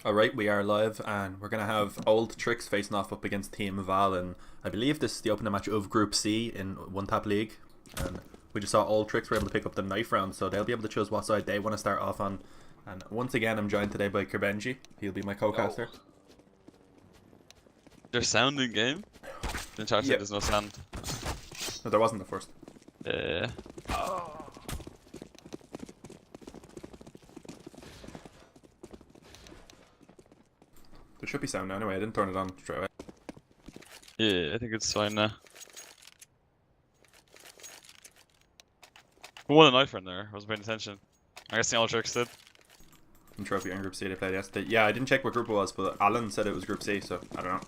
Alright, we are live and we're going to have Old Tricks facing off up against Team Val, and I believe this is the opening match of Group C in One Tap League, and we just saw Old Tricks were able to pick up the knife round, so they'll be able to choose what side they want to start off on. And once again I'm joined today by Kerbenji. He'll be my co-caster. There's sound in game? In charge Yeah. there's no sound. No, there wasn't the first. Yeah. There should be sound now anyway, I didn't turn it on straight away. Yeah, I think it's fine now. Who won a knife in there? I wasn't paying attention. I guess the All Tricks did. In Trophy and Group C they played yesterday. Yeah, I didn't check what group it was, but Alan said it was Group C, so I don't know.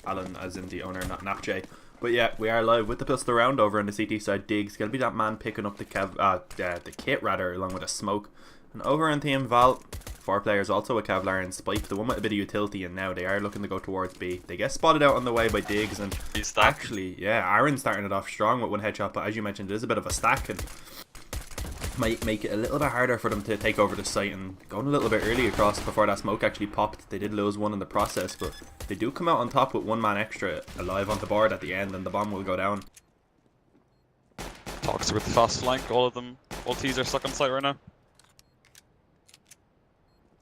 Alan as in the owner, not NapJ. But yeah, we are live with the pistol round over on the CT side. Diggs gonna be that man picking up the kit rather, along with a smoke. And over on Team Val, 4 players, also a Kevlar and Spike, the one with a bit of utility, and now they are looking to go towards B. They get spotted out on the way by Diggs, and actually, yeah, Aaron's starting it off strong with one headshot, but as you mentioned, it is a bit of a stack, and might make it a little bit harder for them to take over the site, and going a little bit early across before that smoke actually popped. They did lose one in the process, but they do come out on top with one man extra alive on the board at the end, and the bomb will go down. Toxic with the fast flank, all of them. All T's are stuck on site right now.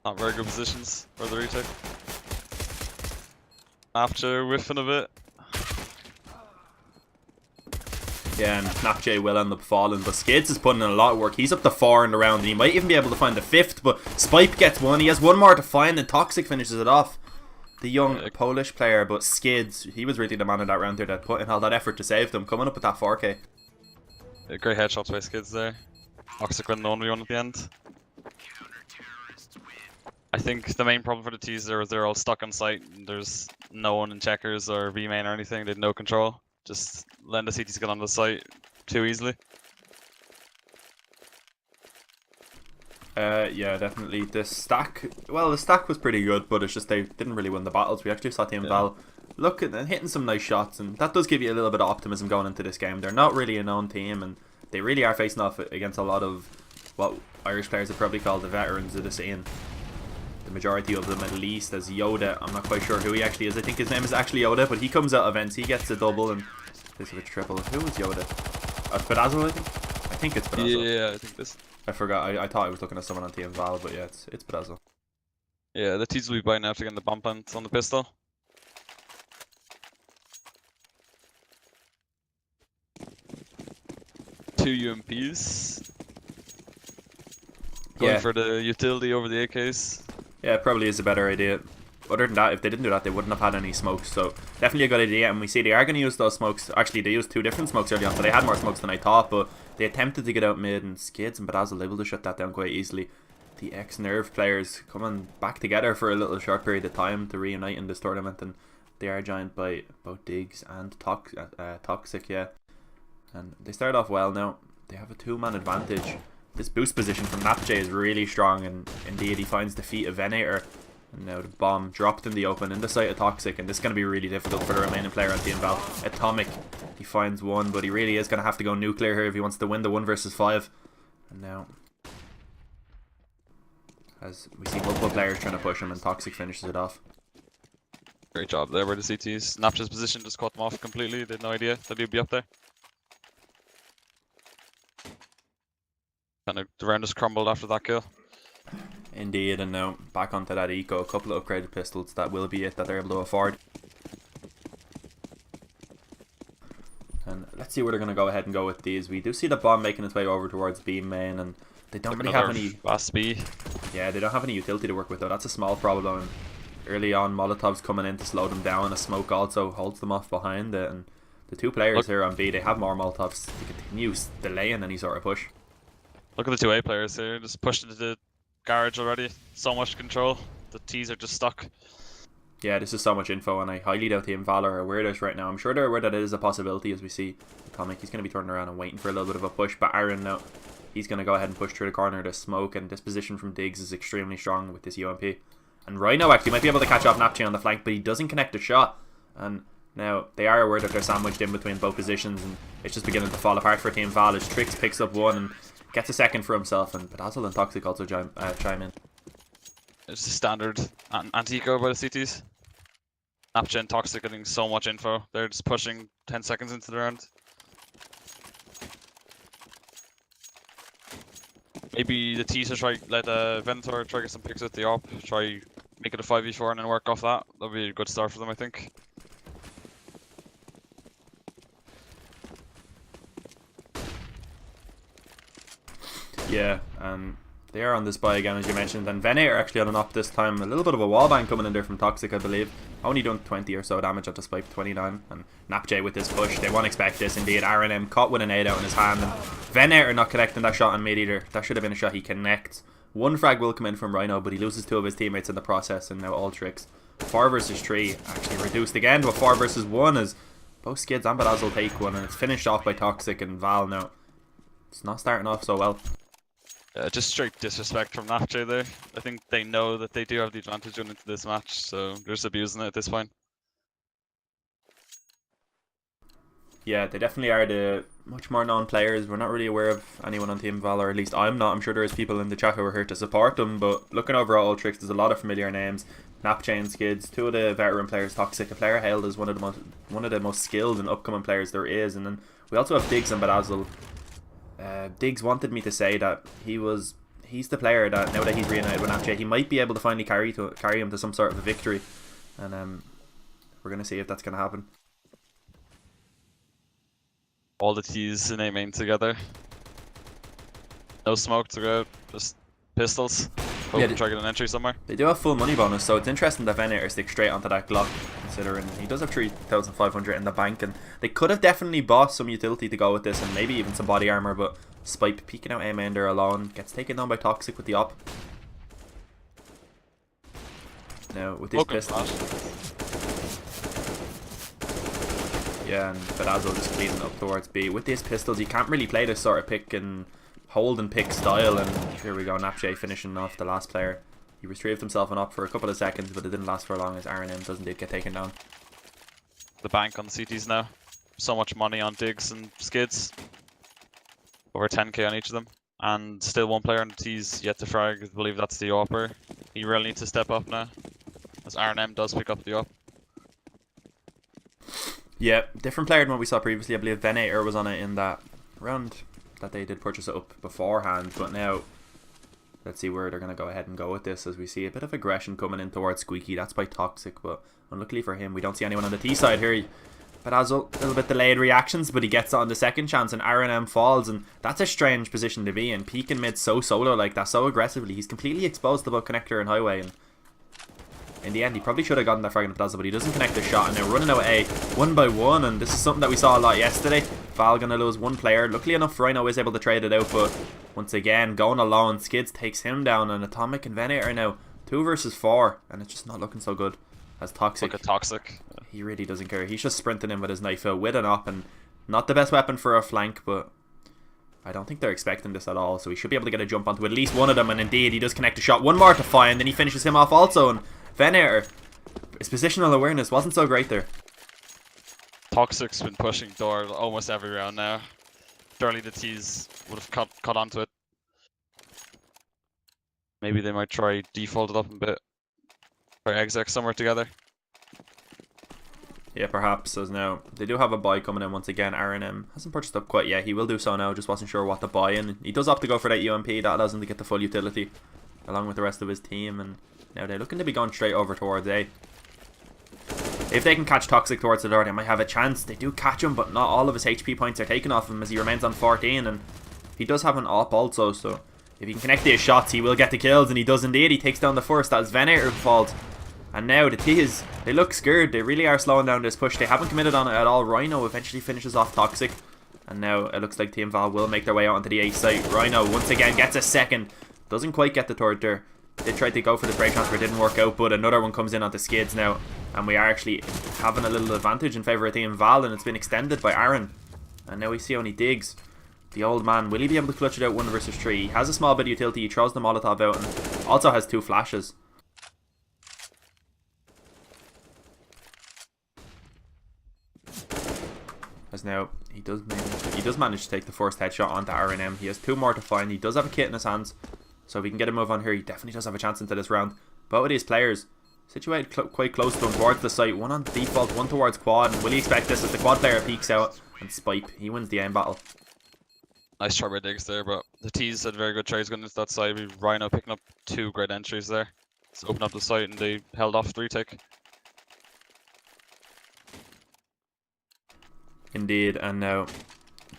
Not very good positions for the retake. After whiffing a bit. Yeah, and NapJ will end up falling, but Skids is putting in a lot of work. He's up to 4 in the round, and he might even be able to find the 5th, but Spike gets one. He has one more to find, and Toxic finishes it off. The young Polish player, but Skids, he was really the man of that round there that put in all that effort to save them, coming up with that 4k. Great headshots by Skids there. Toxic win the 1v1 at the end. I think the main problem for the T's there was they're all stuck on site. There's no one in checkers or V main or anything. They had no control. Just letting the CTs get onto the site too easily. Yeah, definitely. The stack was pretty good, but it's just they didn't really win the battles. We actually saw Team Val looking and hitting some nice shots, and that does give you a little bit of optimism going into this game. They're not really a known team, and they really are facing off against a lot of what Irish players would probably call the veterans of the scene. The majority of them, at least, as Yoda. I'm not quite sure who he actually is. I think his name is actually Yoda, but he comes out events, he gets a double, and this is a triple. Who was Yoda? Bedazzle, I think? I think it's Bedazzle. Yeah, I think this. I forgot. I thought I was looking at someone on Team Val, but yeah, it's Bedazzle. Yeah, the T's will be buying after getting the bomb plant on the pistol. Two UMPs. Going for the utility over the AKs. Yeah, it probably is a better idea. Other than that, if they didn't do that, they wouldn't have had any smokes. So definitely a good idea. And we see they are going to use those smokes. Actually, they used 2 different smokes early on, so they had more smokes than I thought. But they attempted to get out mid, and Skids and Bedazzle able to shut that down quite easily. The ex-Nerve players coming back together for a little short period of time to reunite in this tournament, and they are joined by both Diggs and Toxic, yeah. And they start off well now. They have a 2-man advantage. This boost position from NapJ is really strong, and indeed he finds the feet of Venator. And now the bomb dropped in the open in the sight of Toxic, and this is going to be really difficult for the remaining player on Team Val. Atomic, he finds one, but he really is going to have to go nuclear here if he wants to win the 1 versus 5. And now, as we see multiple players trying to push him, and Toxic finishes it off. Great job there by the CTs. Napja's position just caught them off completely. They had no idea that he'd be up there. Kind of the round just crumbled after that kill. Indeed, and now back onto that eco, a couple of upgraded pistols. That will be it that they're able to afford. And let's see where they're going to go ahead and go with these. We do see the bomb making its way over towards B main, and they don't really have any fast B. Yeah, they don't have any utility to work with though. That's a small problem. And early on, Molotov's coming in to slow them down. A smoke also holds them off behind it, and the 2 players here on B, they have more Molotovs to continue delaying any sort of push. Look at the 2A players here, just pushed into the garage already. So much control. The T's are just stuck. Yeah, this is so much info, and I highly doubt Team Val are aware of this right now. I'm sure they're aware that it is a possibility, as we see Atomic. He's going to be turning around and waiting for a little bit of a push, but Aaron now, he's going to go ahead and push through the corner to smoke, and this position from Diggs is extremely strong with this UMP. And Rhino actually might be able to catch off NapJ on the flank, but he doesn't connect the shot. And now they are aware that they're sandwiched in between both positions, and it's just beginning to fall apart for Team Val as Trix picks up one and gets a second for himself, and Bedazzle and Toxic also chime in. It's a standard anti-eco by the CTs. Napcha and Toxic getting so much info. They're just pushing 10 seconds into the round. Maybe the T should try let Venator try get some picks at the op, try make it a 5v4 and then work off that. That'll be a good start for them, I think. Yeah, they are on this buy again, as you mentioned, and Venator are actually on an op this time. A little bit of a wallbang coming in there from Toxic, I believe. Only done 20 or so damage at the spike, 29. And Napj with this push, they won't expect this indeed. RNM caught with an 8 out in his hand, and Venator not connecting that shot on mid either. That should have been a shot he connects. One frag will come in from Rhino, but he loses 2 of his teammates in the process, and now Ultrix. 4 versus 3, actually reduced again to a 4 versus 1 as both Skids and Bedazzle take one, and it's finished off by Toxic and Val now. It's not starting off so well. Just straight disrespect from Napj there. I think they know that they do have the advantage going into this match, so they're just abusing it at this point. Yeah, they definitely are the much more known players. We're not really aware of anyone on Team Val, or at least I'm not. I'm sure there's people in the chat who are here to support them, but looking over at Ultrix, there's a lot of familiar names. Napj and Skids, 2 of the veteran players. Toxic, a player hailed as one of the most skilled and upcoming players there is, and then we also have Diggs and Bedazzle. Diggs wanted me to say that he's the player that now that he's reunited with Napj, he might be able to finally carry him to some sort of a victory, and we're gonna see if that's gonna happen. All the T's in A main together. No smoke to go, just pistols. Hope Yeah, to try to get an entry somewhere. They do have full money bonus, so it's interesting that Venator sticks straight onto that Glock, considering he does have 3,500 in the bank, and they could have definitely bought some utility to go with this, and maybe even some body armor, but Spipe peeking out A-main there alone, gets taken down by Toxic with the op. Now, with this pistol... Yeah, and Bedazzle just cleaning up towards B. With these pistols, you can't really play this sort of pick and hold and pick style, and here we go, Napj finishing off the last player. He retrieved himself an op for a couple of seconds, but it didn't last for long as RNM does indeed get taken down. The bank on the CTs now. So much money on Diggs and Skids. Over 10k on each of them. And still one player on the T's yet to frag. I believe that's the opper. He really needs to step up now, as RNM does pick up the op. Yeah, different player than what we saw previously. I believe Venator was on it in that round that they did purchase it up beforehand, but now let's see where they're going to go ahead and go with this, as we see a bit of aggression coming in towards Squeaky. That's by Toxic, but unluckily for him, we don't see anyone on the T side here. Bedazzle, a little bit delayed reactions, but he gets it on the second chance, and RNM falls, and that's a strange position to be in. Peeking mid so solo like that, so aggressively. He's completely exposed to both Connector and Highway, and in the end, he probably should have gotten that frag on Bedazzle, but he doesn't connect the shot, and they're running out A 1 by 1, and this is something that we saw a lot yesterday. Val gonna lose one player. Luckily enough, Rhino is able to trade it out, but once again, going alone, Skids takes him down, and Atomic and Venator are now 2 versus 4, and it's just not looking so good. As Toxic, Look at Toxic. He really doesn't care. He's just sprinting in with his knife out with an op, and not the best weapon for a flank, but I don't think they're expecting this at all, so he should be able to get a jump onto at least one of them, and indeed, he does connect a shot. One more to fire, and then he finishes him off also, and Venator, his positional awareness wasn't so great there. Toxic's been pushing door almost every round now. Surely the T's would have caught onto it. Maybe they might try default it up a bit. Or exec somewhere together. Yeah, perhaps, as now they do have a buy coming in once again. RNM hasn't purchased up quite yet. He will do so now, just wasn't sure what to buy in. He does opt to go for that UMP. That allows him to get the full utility along with the rest of his team, and now they're looking to be going straight over towards A. If they can catch Toxic towards the door, they might have a chance. They do catch him, but not all of his HP points are taken off him, as he remains on 14, and he does have an op also, so if he can connect these shots, he will get the kills, and he does indeed. He takes down the first. That is Venator who falls. And now the T's, they look scared. They really are slowing down this push. They haven't committed on it at all. Rhino eventually finishes off Toxic, and now it looks like Team Val will make their way out onto the A site. Rhino once again gets a second. Doesn't quite get the third there. They tried to go for the spray transfer, didn't work out, but another one comes in onto Skids now, and we are actually having a little advantage in favour of Team Val, and it's been extended by Aaron. And now we see only Diggs, the old man. Will he be able to clutch it out 1 versus 3? He has a small bit of utility. He throws the Molotov out, and also has 2 flashes. As now he does manage to take the first headshot onto RNM. He has 2 more to find. He does have a kit in his hands, so if we can get a move on here, he definitely does have a chance into this round. Both of these players situated quite close to him towards the site. One on default, one towards quad. And will he expect this as the quad player peeks out and Spipe? He wins the aim battle. Nice try by Diggs there, but the T's had very good trades going into that side. We Rhino picking up 2 great entries there. Just opened up the site and they held off the retake. Indeed, and now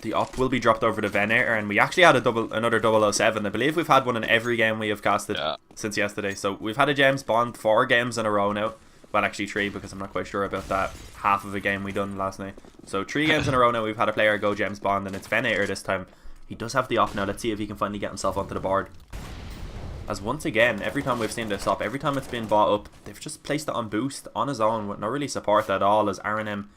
the op will be dropped over to Venator, and we actually had another 007. I believe we've had one in every game we have casted since yesterday. So we've had a James Bond 4 games in a row now. Well, actually 3, because I'm not quite sure about that half of a game we done last night. So 3 games in a row now we've had a player go James Bond, and it's Venator this time. He does have the op now. Let's see if he can finally get himself onto the board. As once again, every time we've seen this op, every time it's been bought up, they've just placed it on boost on his own with no really support at all, as R&M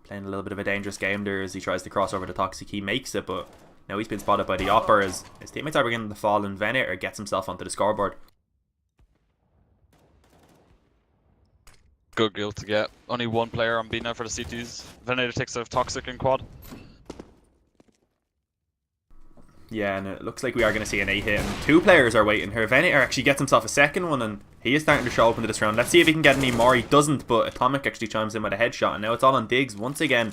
playing a little bit of a dangerous game there as he tries to cross over to Toxic. He makes it, but now he's been spotted by the opper as his teammates are beginning to fall, and Venator gets himself onto the scoreboard. Good guild to get. Only 1 player on B now for the CTs. Venator takes out Toxic in quad. Yeah, and it looks like we are going to see an 8 hit, and 2 players are waiting here. Venator actually gets himself a second one, and he is starting to show up into this round. Let's see if he can get any more. He doesn't, but Atomic actually chimes in with a headshot, and now it's all on Diggs once again.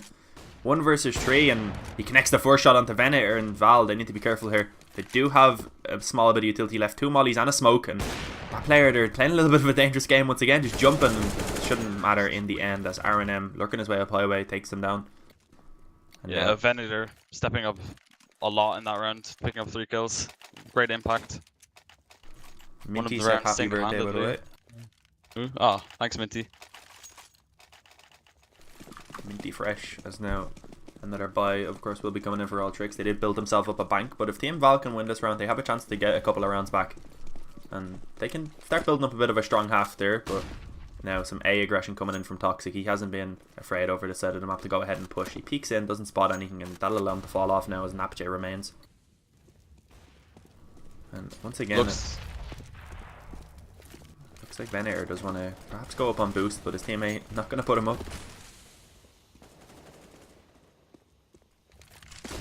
1 versus 3, and he connects the first shot onto Venator, and Val, they need to be careful here. They do have a small bit of utility left, 2 mollies and a smoke, and that player, they're playing a little bit of a dangerous game once again, just jumping, and it shouldn't matter in the end as R&M, lurking his way up highway, takes them down. And yeah, Venator stepping up a lot in that round, picking up 3 kills. Great impact. Minty said happy birthday, by the way. Oh, thanks Minty. Minty fresh, as now another buy, of course, will be coming in for all tricks. They did build themselves up a bank, but if Team Val can win this round, they have a chance to get a couple of rounds back. And they can start building up a bit of a strong half there, but now some A aggression coming in from Toxic. He hasn't been afraid over the side of the map to go ahead and push. He peeks in, doesn't spot anything, and that'll allow him to fall off now as Napj remains. And once again, looks like Venator does want to perhaps go up on boost, but his teammate not going to put him up.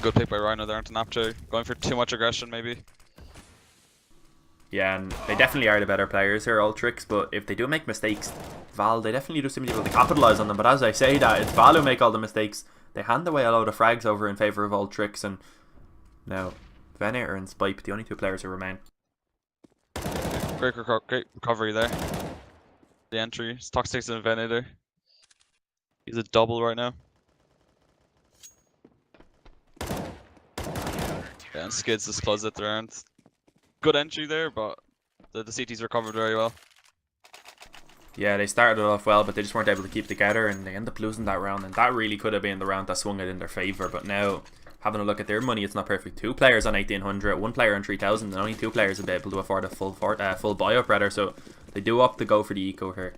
Good pick by Rhino there into Napj. Going for too much aggression maybe. Yeah, and they definitely are the better players here, Ultrix, but if they do make mistakes, Val, they definitely do seem to be able to capitalise on them. But as I say that, it's Val who make all the mistakes. They hand away a load of frags over in favour of Ultrix, and now Venator and Spipe, the only 2 players who remain. Great recovery there. The entry. It's Toxic and Venator. He's a double right now. Yeah, and Skids just closed it the round. Good entry there, but the CTs recovered very well. Yeah, they started it off well, but they just weren't able to keep together, and they end up losing that round, and that really could have been the round that swung it in their favour. But now, having a look at their money, it's not perfect. 2 players on 1800, 1 player on 3000, and only 2 players will be able to afford a full buy-up, rather, so they do opt to go for the eco here.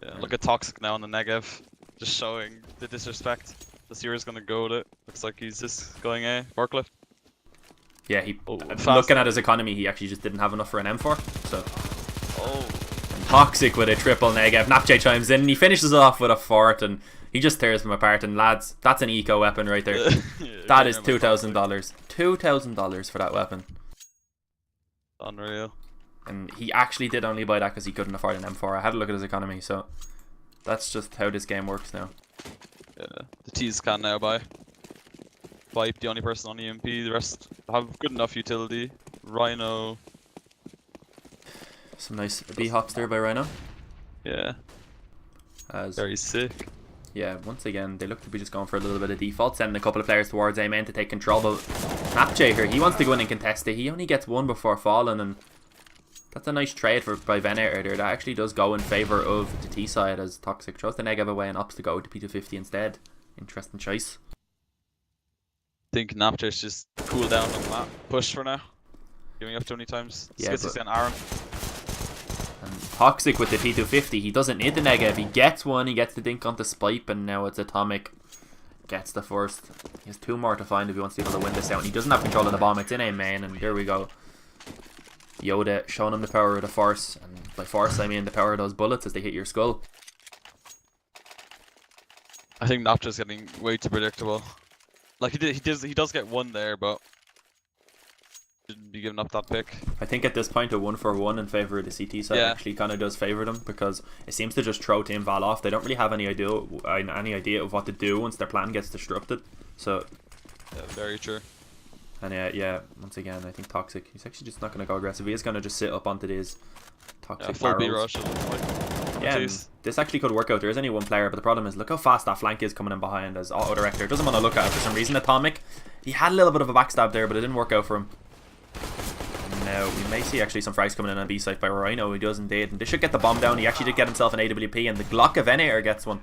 Yeah, look at Toxic now on the Negev, just showing the disrespect. The Seer's gonna go with it. Looks like he's just going forklift. Yeah, looking at his economy, he actually just didn't have enough for an M4. So, and Toxic with a triple Negev. Napj chimes in, and he finishes off with a fort, and he just tears them apart. And lads, that's an eco weapon right there. Yeah, that is $2,000. $2,000 for that weapon. Unreal. And he actually did only buy that because he couldn't afford an M4. I had a look at his economy, so that's just how this game works now. Yeah, the T's can now buy. Vipe, the only person on EMP, the rest have good enough utility. Rhino. Some nice B hops there by Rhino. Yeah. Very sick. Yeah, once again, they look to be just going for a little bit of default, sending a couple of players towards A main to take control, but Napj here, he wants to go in and contest it. He only gets 1 before falling, and that's a nice trade by Venator there. That actually does go in favour of the T side as Toxic throws the Negev away and opts to go to P250 instead. Interesting choice. I think Napj just cool down on that push for now. Giving up too many times. Yeah, Skitsy and Aaron. And Toxic with the P250, he doesn't need the Negev. He gets 1, he gets the dink onto Spipe, and now it's Atomic. Gets the first. He has 2 more to find if he wants to be able to win this out. And he doesn't have control of the bomb. It's in A main, and here we go. Yoda showing him the power of the Force, and by Force I mean the power of those bullets as they hit your skull. I think Napj's getting way too predictable. Like he does get 1 there, but Shouldn't be giving up that pick. I think at this point a 1-for-1 in favour of the CT side actually kind of does favour them, because it seems to just throw Team Val off. They don't really have any idea of what to do once their plan gets disrupted. So yeah, very true. And yeah, once again, I think Toxic, he's actually just not going to go aggressive. He is going to just sit up onto these Toxic full B barrels. rush. It looks like. Yeah, and this actually could work out. There is only one player, but the problem is, look how fast that flank is coming in behind as Auto Director doesn't want to look at it for some reason. Atomic, he had a little bit of a backstab there, but it didn't work out for him. And now we may see actually some frags coming in on B side by Rhino. He does indeed, and they should get the bomb down. He actually did get himself an AWP, and the Glock of Venator gets one.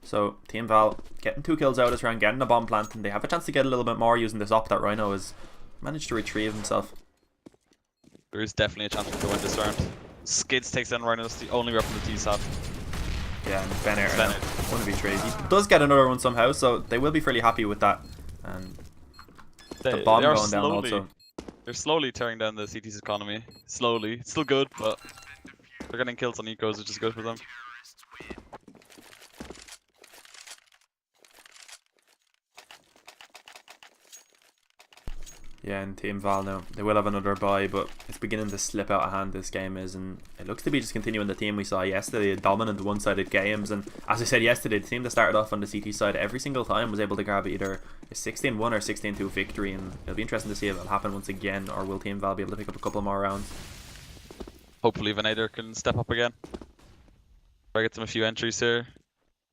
So Team Val getting 2 kills out this round, getting a bomb plant, and they have a chance to get a little bit more using this op that Rhino has managed to retrieve himself. There is definitely a chance to win this round. Skids takes down Rhino. That's the only weapon the T's have. Yeah, and Venator 1v3. He does get another one somehow, so they will be fairly happy with that. And the bomb going down also. They're slowly tearing down the CT's economy. Slowly. It's still good, but they're getting kills on ecos, which is good for them. Yeah, and Team Val now, they will have another bye, but it's beginning to slip out of hand, this game is, and it looks to be just continuing the theme we saw yesterday, dominant one-sided games. And as I said yesterday, the team that started off on the CT side every single time was able to grab either a 16-1 or 16-2 victory, and it'll be interesting to see if it'll happen once again, or will Team Val be able to pick up a couple more rounds. Hopefully Venator can step up again. Try to get them a few entries here.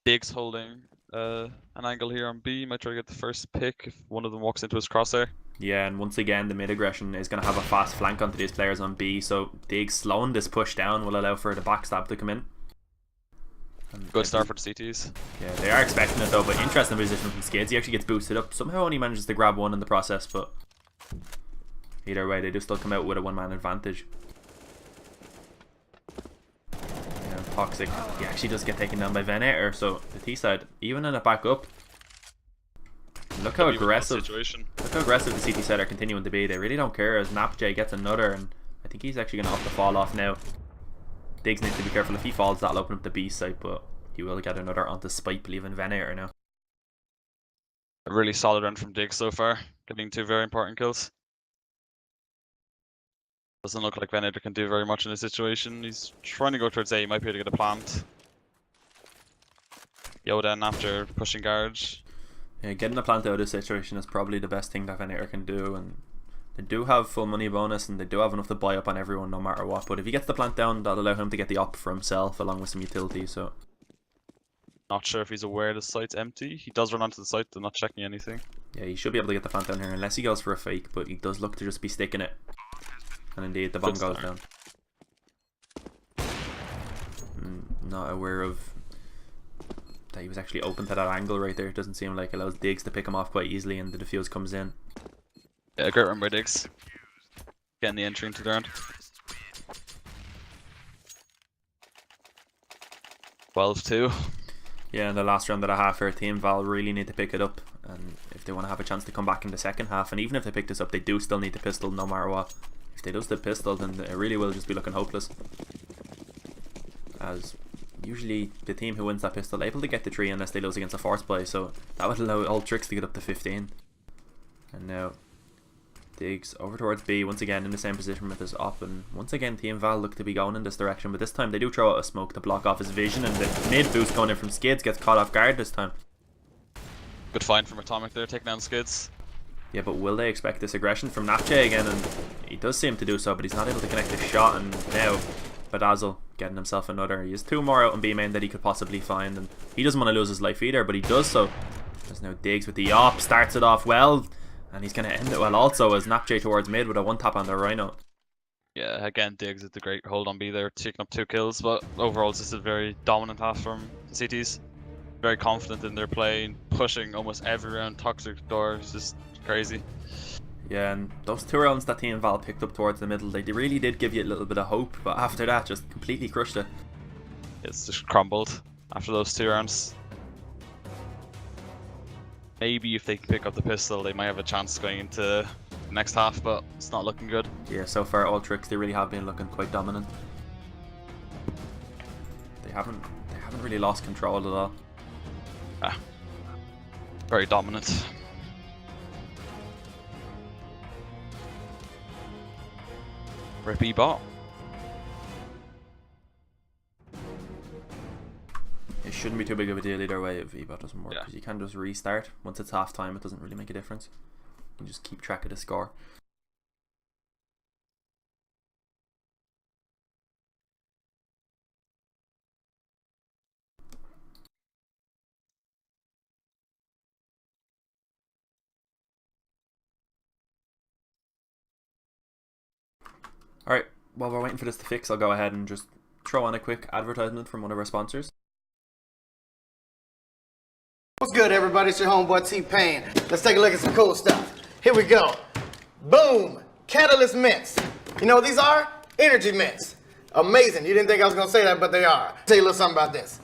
Diggs holding an angle here on B, might try to get the first pick if one of them walks into his crosshair. Yeah, and once again, the mid aggression is going to have a fast flank onto these players on B, so Diggs slowing this push down will allow for the backstab to come in. And good start for the CTs. Yeah, they are expecting it though, but interesting position from Skids. He actually gets boosted up. Somehow only manages to grab one in the process, but either way, they do still come out with a one-man advantage. Yeah, Toxic, he actually does get taken down by Venator, so the T side, even in it back up. Look how aggressive the CT side are continuing to be. They really don't care as NapJ gets another, and I think he's actually going to opt to fall off now. Diggs needs to be careful. If he falls, that'll open up the B side, but he will get another onto Spike, leaving Venator now. A really solid run from Diggs so far, getting 2 very important kills. Doesn't look like Venator can do very much in this situation. He's trying to go towards A, he might be able to get a plant. Yoda and after pushing guards. Yeah, getting a plant out of this situation is probably the best thing that Venator can do, and they do have full money bonus and they do have enough to buy up on everyone no matter what, but if he gets the plant down, that'll allow him to get the op for himself along with some utility. So not sure if he's aware the site's empty. He does run onto the site, they're not checking anything. Yeah, he should be able to get the plant down here unless he goes for a fake, but he does look to just be sticking it. And indeed the bomb goes down. Not aware of that he was actually open to that angle right there. It doesn't seem like it allows Diggs to pick him off quite easily, and the defuse comes in. Yeah, great run by Diggs. Getting the entry into the round. 12-2. Yeah, in the last round of the half here, Team Val really need to pick it up, and if they want to have a chance to come back in the second half, and even if they pick this up, they do still need the pistol no matter what. If they lose the pistol, then it really will just be looking hopeless, as usually the team who wins that pistol able to get the 3 unless they lose against a force play, so that would allow all tricks to get up to 15. And now Diggs over towards B, once again in the same position with his op, and once again Team Val look to be going in this direction, but this time they do throw out a smoke to block off his vision, and the mid boost going in from Skids gets caught off guard this time. Good find from Atomic there, taking down Skids. Yeah, but will they expect this aggression from NapJ again? And he does seem to do so, but he's not able to connect his shot, and now Bedazzle getting himself another. He has 2 more out in B main that he could possibly find, and he doesn't want to lose his life either, but he does so. There's now Diggs with the op, starts it off well, and he's going to end it well also as NapJ towards mid with a 1-tap on the Rhino. Yeah, again, Diggs with the great hold on B there, taking up 2 kills, but overall it's just a very dominant half from the CTs. Very confident in their play, pushing almost every round. Toxic door is just crazy. Yeah, and those 2 rounds that Team Val picked up towards the middle, they really did give you a little bit of hope, but after that just completely crushed it. It's just crumbled after those 2 rounds. Maybe if they can pick up the pistol, they might have a chance going into the next half, but it's not looking good. Yeah, so far all tricks, they really have been looking quite dominant. They haven't really lost control at all. Very dominant. Rip E-bot. It shouldn't be too big of a deal either way if eBot doesn't work, Yeah. because you can just restart. Once it's half time, it doesn't really make a difference. You can just keep track of the score. Alright, while we're waiting for this to fix, I'll go ahead and just throw on a quick advertisement from one of our sponsors. What's good, everybody? It's your homeboy T-Pain. Let's take a look at some cool stuff. Here we go. Boom! Catalyst mints. You know what these are? Energy mints. Amazing. You didn't think I was going to say that, but they are. Tell you a little something about this.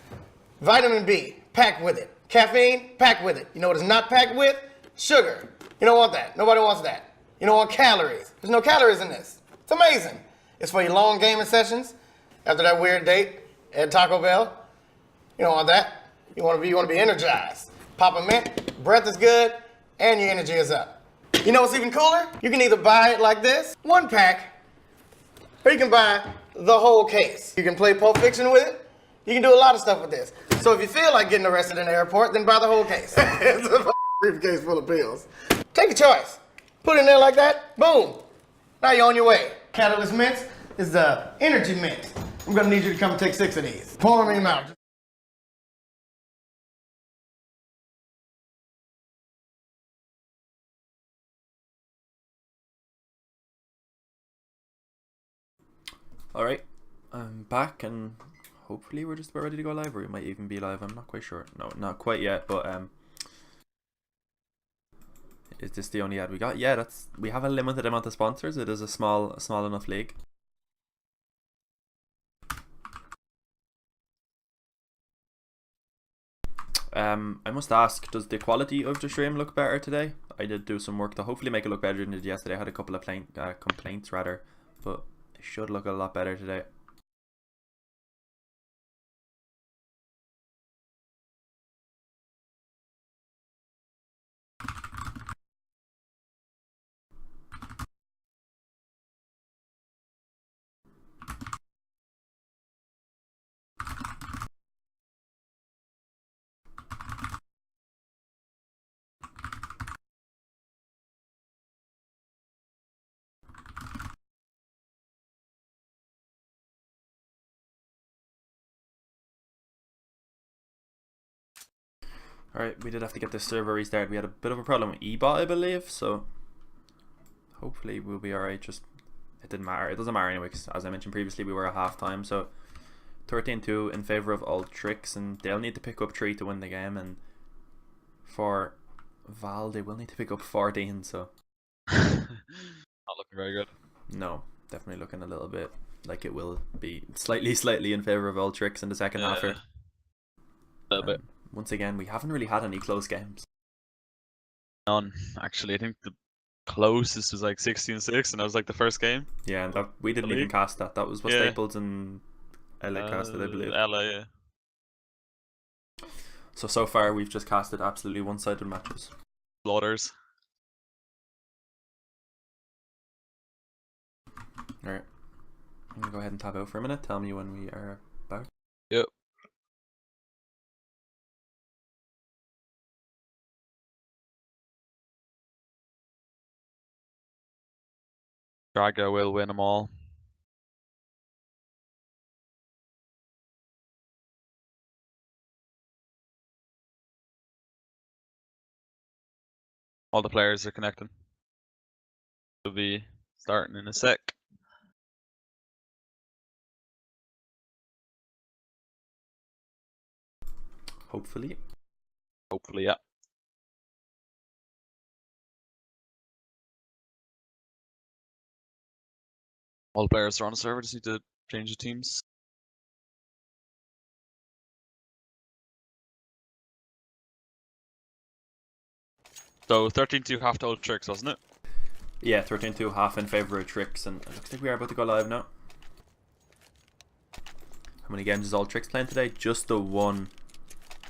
Vitamin B, packed with it. Caffeine, packed with it. You know what it's not packed with? Sugar. You don't want that. Nobody wants that. You don't want calories. There's no calories in this. It's amazing. It's for your long gaming sessions after that weird date at Taco Bell. You don't want that. You want to be energized. Pop a mint, breath is good, and your energy is up. You know what's even cooler? You can either buy it like this, one pack, or you can buy the whole case. You can play Pulp Fiction with it. You can do a lot of stuff with this. So if you feel like getting arrested in the airport, then buy the whole case. It's a fucking briefcase full of pills. Take a choice. Put it in there like that, boom. Now you're on your way. Catalyst Mints is the energy mint. I'm gonna need you to come and take 6 of these. Pour them in your mouth. Alright, I'm back, and hopefully we're just about ready to go live, or we might even be live. I'm not quite sure. No, not quite yet, but is this the only ad we got? Yeah, we have a limited amount of sponsors. It is a small enough league. I must ask, does the quality of the stream look better today? I did do some work to hopefully make it look better than it did yesterday. I had a couple of complaints rather, but it should look a lot better today. Alright, we did have to get this server restarted. We had a bit of a problem with eBot, I believe, so hopefully we'll be alright. Just, it didn't matter. It doesn't matter anyway, because as I mentioned previously, we were at half time, so 13-2 in favour of Ultrix, and they'll need to pick up 3 to win the game, and for Val, they will need to pick up 14, so Not looking very good. no, definitely looking a little bit like it will be slightly in favour of Ultrix in the second half here. A little bit. Once again, we haven't really had any close games. None, actually. I think the closest was like 16-6, and that was like the first game. Yeah, and that, we didn't even cast that. That was what Staples and LA casted, I believe. LA, yeah. So far, we've just casted absolutely one-sided matches. Slaughters. Alright. I'm going to go ahead and tab out for a minute. Tell me when we are back. Yep. Drago will win them all. All the players are connecting. Will be starting in a sec. Hopefully. Hopefully, yeah. All players are on the server, just need to change the teams. So 13-2 half to Ultrix, wasn't it? Yeah, 13-2 half in favour of Trix, and it looks like we are about to go live now. How many games is Ultrix playing today? Just the one,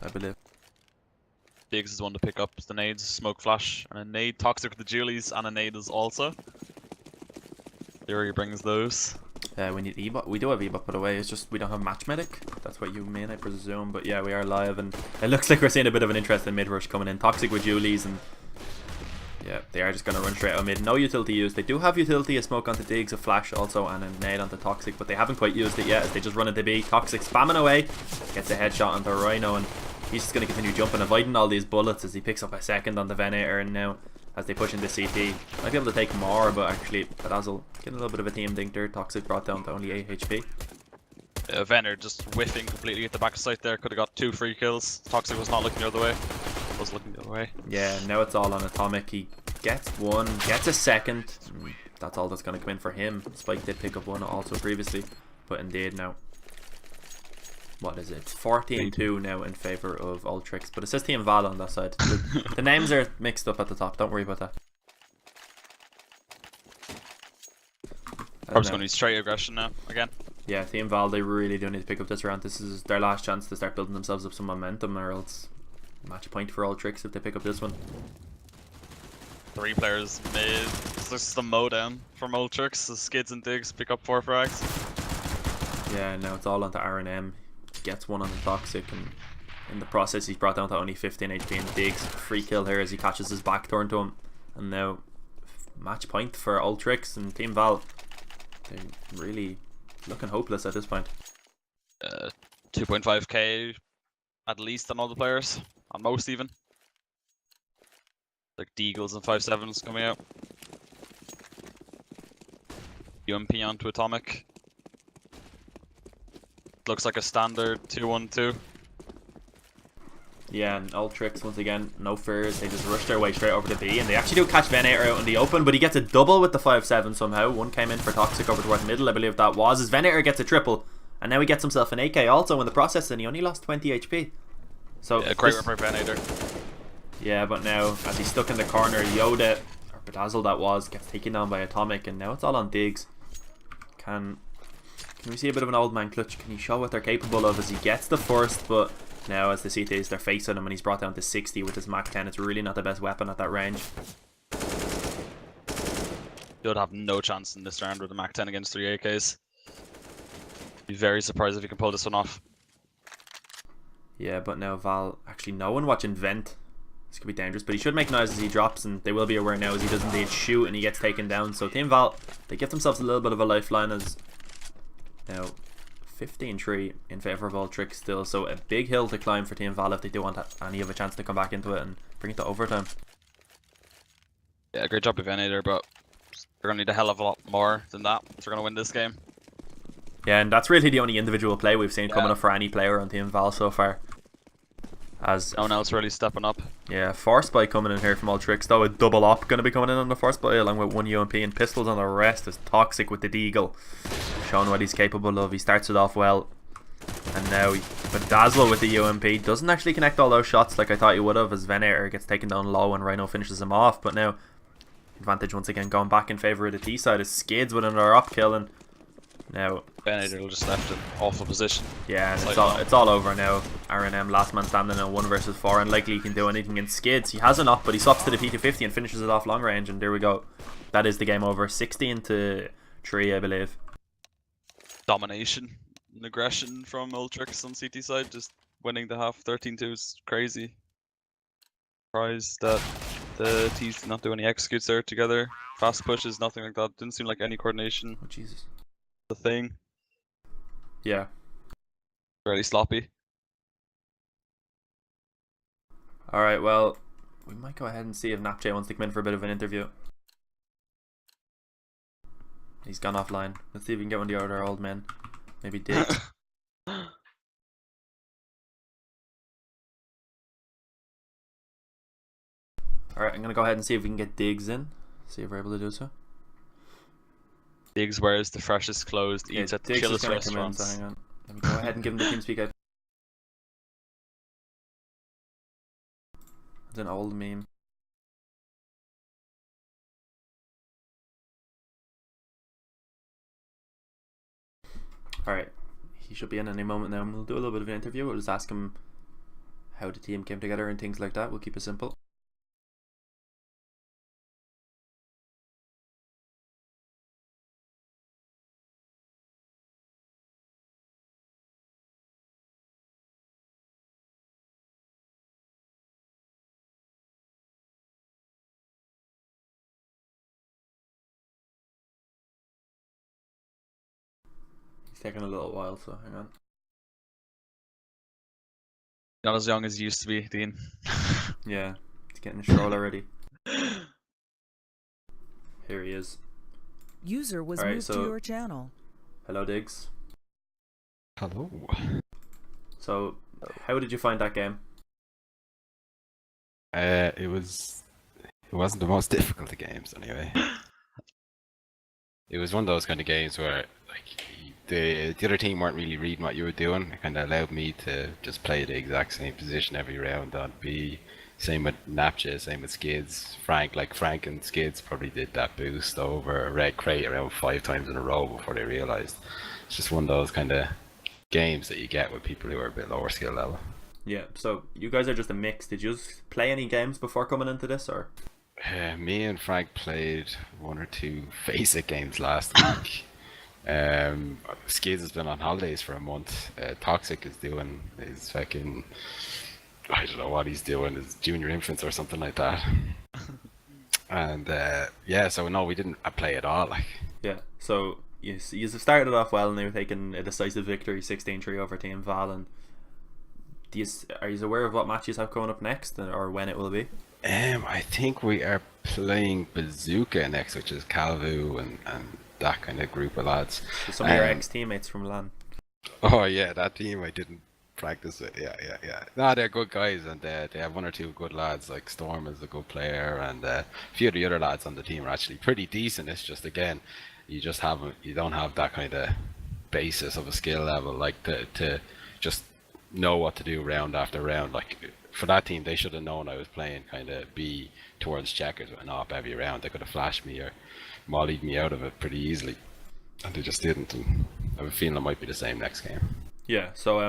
I believe. Diggs is one to pick up the nades, smoke flash, and a nade toxic with the Julies, and a nade is also. Theory brings those. We need ebot. We do have ebot, by the way. It's just we don't have match medic. That's what you mean, I presume. But yeah, we are live, and it looks like we're seeing a bit of an interest in mid rush coming in. Toxic with Julies, and yeah, they are just going to run straight out mid. No utility used. They do have utility, a smoke onto Diggs, a flash also, and a nade onto Toxic, but they haven't quite used it yet as they just run into B. Toxic spamming away, gets a headshot onto Rhino, and he's just going to continue jumping, avoiding all these bullets as he picks up a second on the Venator, and now as they push into CT, might be able to take more, but actually Bedazzle getting a little bit of a team dink there. Toxic brought down to only 8 HP. Venator just whiffing completely at the back side there. Could have got 2 free kills. Toxic was not looking the other way. Was looking the other way. Yeah, now it's all on Atomic. He gets one, gets a second. That's all that's going to come in for him. Spike did pick up one also previously, but indeed now, what is it? It's 14-2 now in favour of Ultrix, but it says Team Val on that side. The names are mixed up at the top, don't worry about that. I'm just going to be straight aggression now, again. Yeah, Team Val, they really do need to pick up this round. This is their last chance to start building themselves up some momentum, or else match point for Ultrix if they pick up this one. 3 players mid. This is the mowdown from Ultrix. The Skids and Diggs pick up 4 frags. Yeah, now it's all onto RNM. Gets one on the Toxic, and in the process he's brought down to only 15 HP, and Diggs free kill here as he catches his back turned to him. And now match point for Ultrix and Team Val. They're really looking hopeless at this point. 2.5k at least on all the players, on most even. Like Deagles and 5.7s coming out. UMP onto Atomic. Looks like a standard 2-1-2. Yeah, and Ultrix once again, no fears. They just rush their way straight over to B, and they actually do catch Venator out in the open, but he gets a double with the 5.7 somehow. One came in for Toxic over towards middle, I believe that was. As Venator gets a triple, and now he gets himself an AK also in the process, and he only lost 20 HP. So yeah, great rip by Venator. Yeah, but now as he's stuck in the corner, Yoda, or Bedazzle that was, gets taken down by Atomic, and now it's all on Diggs. Can we see a bit of an old man clutch? Can he show what they're capable of as he gets the first? But now as the CTs, they're facing him, and he's brought down to 60 with his Mach 10. It's really not the best weapon at that range. You would have no chance in this round with a Mach 10 against 3 AKs. Be very surprised if you can pull this one off. Yeah, but now Val, actually no one watching Vent. This could be dangerous, but he should make noise as he drops, and they will be aware now as he does indeed shoot and he gets taken down. So Team Val, they give themselves a little bit of a lifeline as now 15-3 in favour of Ultrix still. So a big hill to climb for Team Val if they do want any of a chance to come back into it and bring it to overtime. Yeah, great job with Venator, but they're going to need a hell of a lot more than that if they're going to win this game. Yeah, and that's really the only individual play we've seen coming up for any player on Team Val so far. As no one else really stepping up. Yeah, Force Spy coming in here from Ultrix, though. A double op going to be coming in on the Force Spy along with 1 UMP, and pistols on the rest is Toxic with the Deagle, showing what he's capable of. He starts it off well, and now Bedazzle with the UMP doesn't actually connect all those shots like I thought he would have, as Venator gets taken down low and Rhino finishes him off. But now advantage once again going back in favour of the T side as Skids with another op kill, and now Venator just left an awful position. Yeah, and it's all over now. RNM last man standing in 1 versus 4, and likely he can do anything in Skids. He has an op, but he swaps to the P250 and finishes it off long range, and there we go. That is the game over. 16-3, I believe. Domination and aggression from Ultrix on CT side, just winning the half. 13-2 is crazy. Surprised that the T's did not do any executes there together. Fast pushes, nothing like that. Didn't seem like any coordination. Oh Jesus. The thing. Yeah. Really sloppy. Alright, well, we might go ahead and see if Napjay wants to come in for a bit of an interview. He's gone offline. Let's see if we can get one of the other old men. Maybe Diggs. Alright, I'm gonna go ahead and see if we can get Diggs in. See if we're able to do so. Diggs wears the freshest clothes, eats at the chillest restaurants. So hang on. Let me go ahead and give him the TeamSpeak out. It's an old meme. Alright, he should be in any moment now, and we'll do a little bit of an interview. We'll just ask him how the team came together and things like that. We'll keep it simple. taking a little while, so hang on. Not as young as you used to be, Dean. Yeah, he's getting a stroll already. Here he is. User was Alright, moved so- to your channel. Hello, Diggs. Hello. So, how did you find that game? It wasn't the most difficult of games anyway. It was one of those kind of games where like the other team weren't really reading what you were doing. It kind of allowed me to just play the exact same position every round on B. Same with Napcha, same with Skids. Frank and Skids probably did that boost over a red crate around 5 times in a row before they realised. It's just one of those kind of games that you get with people who are a bit lower skill level. Yeah, so you guys are just a mix. Did you play any games before coming into this, or? Me and Frank played 1 or 2 FACEIT games last week. Skids has been on holidays for a month. Toxic is doing his fucking, I don't know what he's doing, his junior infants or something like that. And yeah, so no, we didn't play at all. Like, Yeah, so you started off well and they were taking a decisive victory 16-3 over Team Valen. Are you aware of what matches have coming up next or when it will be? I think we are playing Bazooka next, which is Calvu and that kind of group of lads. So some of your ex-teammates from LAN. Oh yeah, that team I didn't practice it. Yeah. No, they're good guys, and they have 1 or 2 good lads. Like Storm is a good player, and a few of the other lads on the team are actually pretty decent. It's just again, you don't have that kind of basis of a skill level, like to just know what to do round after round. Like for that team, they should have known I was playing kind of B towards checkers with an op every round. They could have flashed me or mollied me out of it pretty easily, and they just didn't. And I have a feeling it might be the same next game. Yeah, so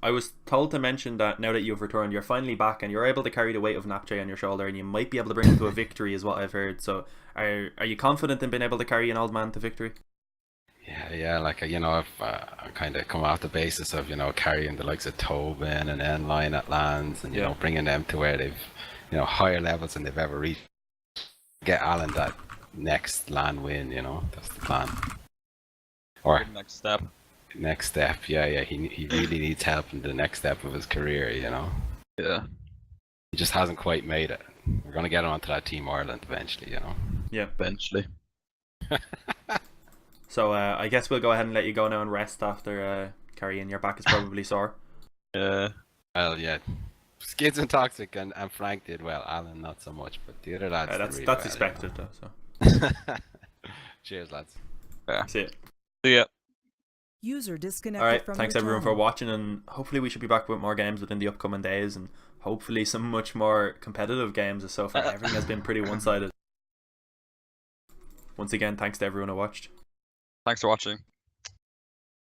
I was told to mention that now that you've returned, you're finally back and you're able to carry the weight of Napcha on your shoulder, and you might be able to bring him to a victory, is what I've heard. So are you confident in being able to carry an old man to victory? Yeah, like, you know, I've kind of come off the basis of, you know, carrying the likes of Tobin and N-Line at lands and, you know, bringing them to where they've, you know, higher levels than they've ever reached. Get Alan that next LAN win, you know, that's the plan. Or Next step. next step, yeah, he really needs help in the next step of his career, you know. Yeah. He just hasn't quite made it. We're going to get him onto that Team Ireland eventually, you know. Yeah. Eventually. So I guess we'll go ahead and let you go now and rest after carrying. Your back is probably sore. Yeah. Well, yeah. Skids and Toxic and Frank did well. Alan not so much, but the other lads did That's really that's well, expected you know. though. So Cheers, lads. Yeah. see it. See ya. User disconnected All right, from thanks your everyone for channel. watching, and hopefully we should be back with more games within the upcoming days, and hopefully some much more competitive games. As so far, everything has been pretty one-sided. Once again, thanks to everyone who watched. Thanks for watching.